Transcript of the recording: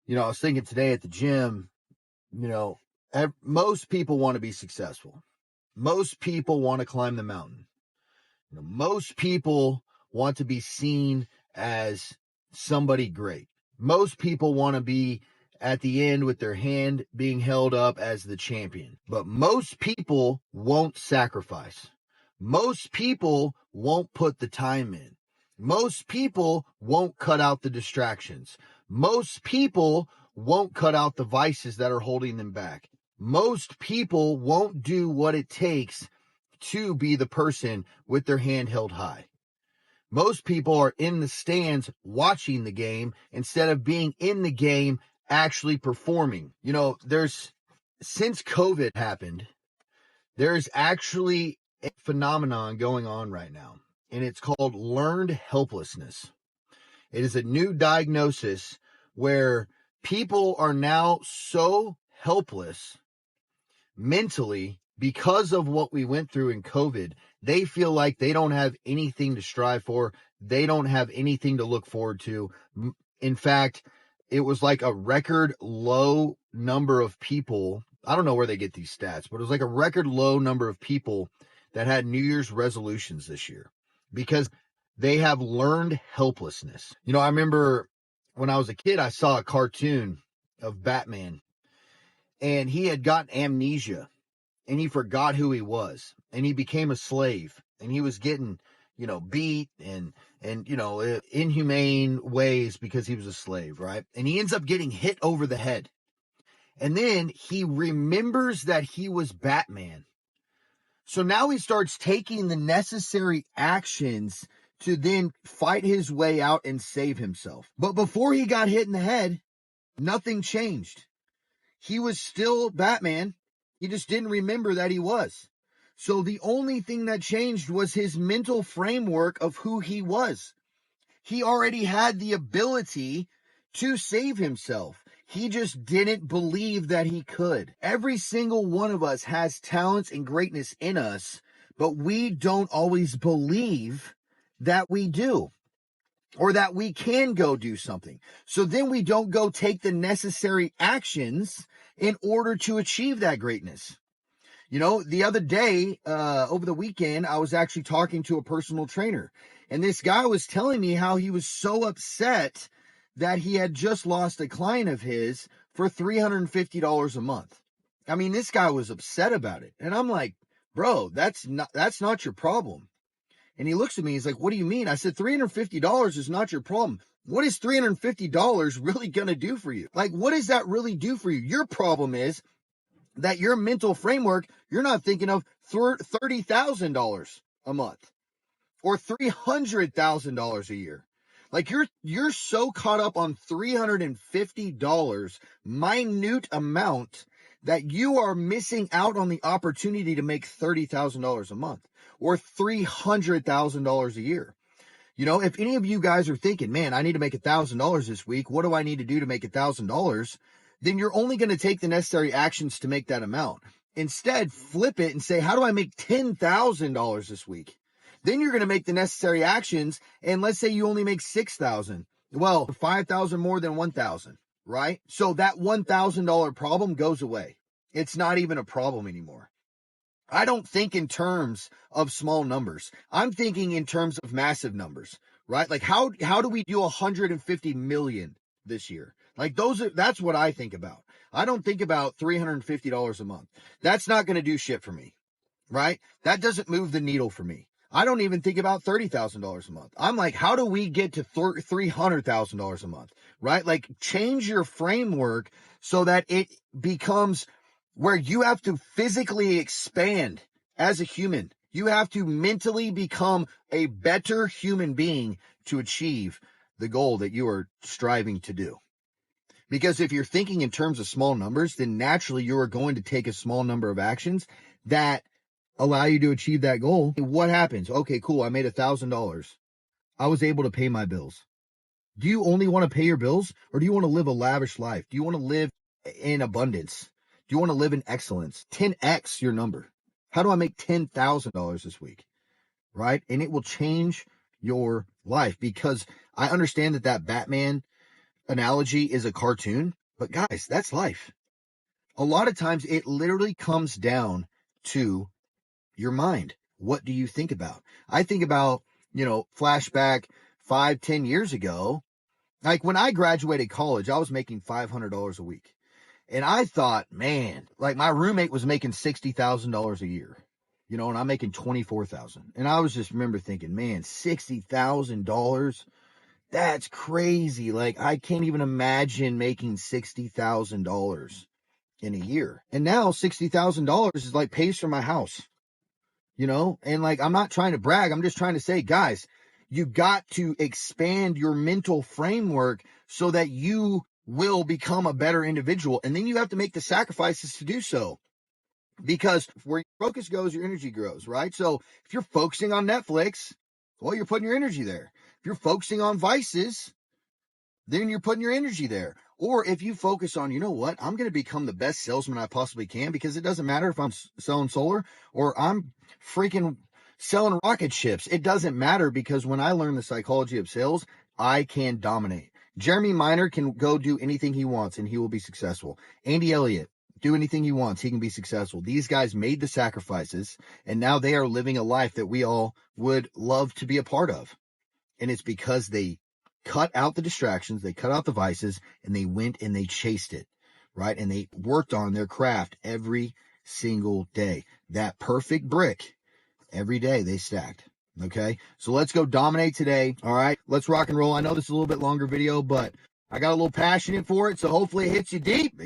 I was thinking today at the gym, most people want to be successful. Most people want to climb the mountain. Most people want to be seen as somebody great. Most people want to be at the end with their hand being held up as the champion. But most people won't sacrifice. Most people won't put the time in. Most people won't cut out the distractions. Most people won't cut out the vices that are holding them back. Most people won't do what it takes to be the person with their hand held high. Most people are in the stands watching the game instead of being in the game actually performing. Since COVID happened, there's actually a phenomenon going on right now, and it's called learned helplessness. It is a new diagnosis where people are now so helpless mentally because of what we went through in COVID. They feel like they don't have anything to strive for. They don't have anything to look forward to. In fact, it was like a record low number of people. I don't know where they get these stats, but it was like a record low number of people that had New Year's resolutions this year because they have learned helplessness. I remember when I was a kid, I saw a cartoon of Batman, and he had gotten amnesia, and he forgot who he was, and he became a slave, and he was getting, beat and inhumane ways because he was a slave, right? And he ends up getting hit over the head. And then he remembers that he was Batman. So now he starts taking the necessary actions to then fight his way out and save himself. But before he got hit in the head, nothing changed. He was still Batman. He just didn't remember that he was. So the only thing that changed was his mental framework of who he was. He already had the ability to save himself. He just didn't believe that he could. Every single one of us has talents and greatness in us, but we don't always believe that we do, or that we can go do something. So then we don't go take the necessary actions in order to achieve that greatness. The other day, over the weekend, I was actually talking to a personal trainer, and this guy was telling me how he was so upset that he had just lost a client of his for $350 a month. I mean, this guy was upset about it. And I'm like, bro, that's not your problem. And he looks at me, he's like, what do you mean? I said, $350 is not your problem. What is $350 really going to do for you? Like, what does that really do for you? Your problem is that your mental framework, you're not thinking of $30,000 a month or $300,000 a year. Like you're so caught up on $350 minute amount that you are missing out on the opportunity to make $30,000 a month or $300,000 a year. If any of you guys are thinking, man, I need to make $1,000 this week, what do I need to do to make $1,000? Then you're only going to take the necessary actions to make that amount. Instead, flip it and say, how do I make $10,000 this week? Then you're going to make the necessary actions, and let's say you only make $6,000. Well, $5,000 more than $1,000, right? So that $1,000 problem goes away. It's not even a problem anymore. I don't think in terms of small numbers. I'm thinking in terms of massive numbers, right? Like how do we do 150 million this year? Like that's what I think about. I don't think about $350 a month. That's not going to do shit for me, right? That doesn't move the needle for me. I don't even think about $30,000 a month. I'm like, how do we get to $300,000 a month, right? Like change your framework so that it becomes where you have to physically expand as a human. You have to mentally become a better human being to achieve the goal that you are striving to do. Because if you're thinking in terms of small numbers, then naturally you are going to take a small number of actions that allow you to achieve that goal. What happens? Okay, cool. I made $1,000. I was able to pay my bills. Do you only want to pay your bills, or do you want to live a lavish life? Do you want to live in abundance? Do you want to live in excellence? 10x your number. How do I make $10,000 this week? Right? And it will change your life, because I understand that Batman analogy is a cartoon, but guys, that's life. A lot of times it literally comes down to your mind. What do you think about? I think about, flashback 5-10 years ago. Like when I graduated college, I was making $500 a week. And I thought, man, like my roommate was making $60,000 a year, and I'm making $24,000. And I was just remember thinking, man, $60,000, that's crazy. Like I can't even imagine making $60,000 in a year. And now $60,000 is like pays for my house, and like, I'm not trying to brag. I'm just trying to say, guys, you got to expand your mental framework so that you will become a better individual. And then you have to make the sacrifices to do so, because where your focus goes, your energy grows, right? So if you're focusing on Netflix, well, you're putting your energy there. If you're focusing on vices, then you're putting your energy there. Or if you focus on, you know what, I'm going to become the best salesman I possibly can, because it doesn't matter if I'm selling solar or I'm freaking selling rocket ships. It doesn't matter, because when I learn the psychology of sales, I can dominate. Jeremy Minor can go do anything he wants and he will be successful. Andy Elliott, do anything he wants, he can be successful. These guys made the sacrifices, and now they are living a life that we all would love to be a part of. And it's because they cut out the distractions, they cut out the vices, and they went and they chased it, right? And they worked on their craft every single day. That perfect brick, every day they stacked. Okay, so let's go dominate today. All right, let's rock and roll. I know this is a little bit longer video, but I got a little passionate for it, so hopefully it hits you deep.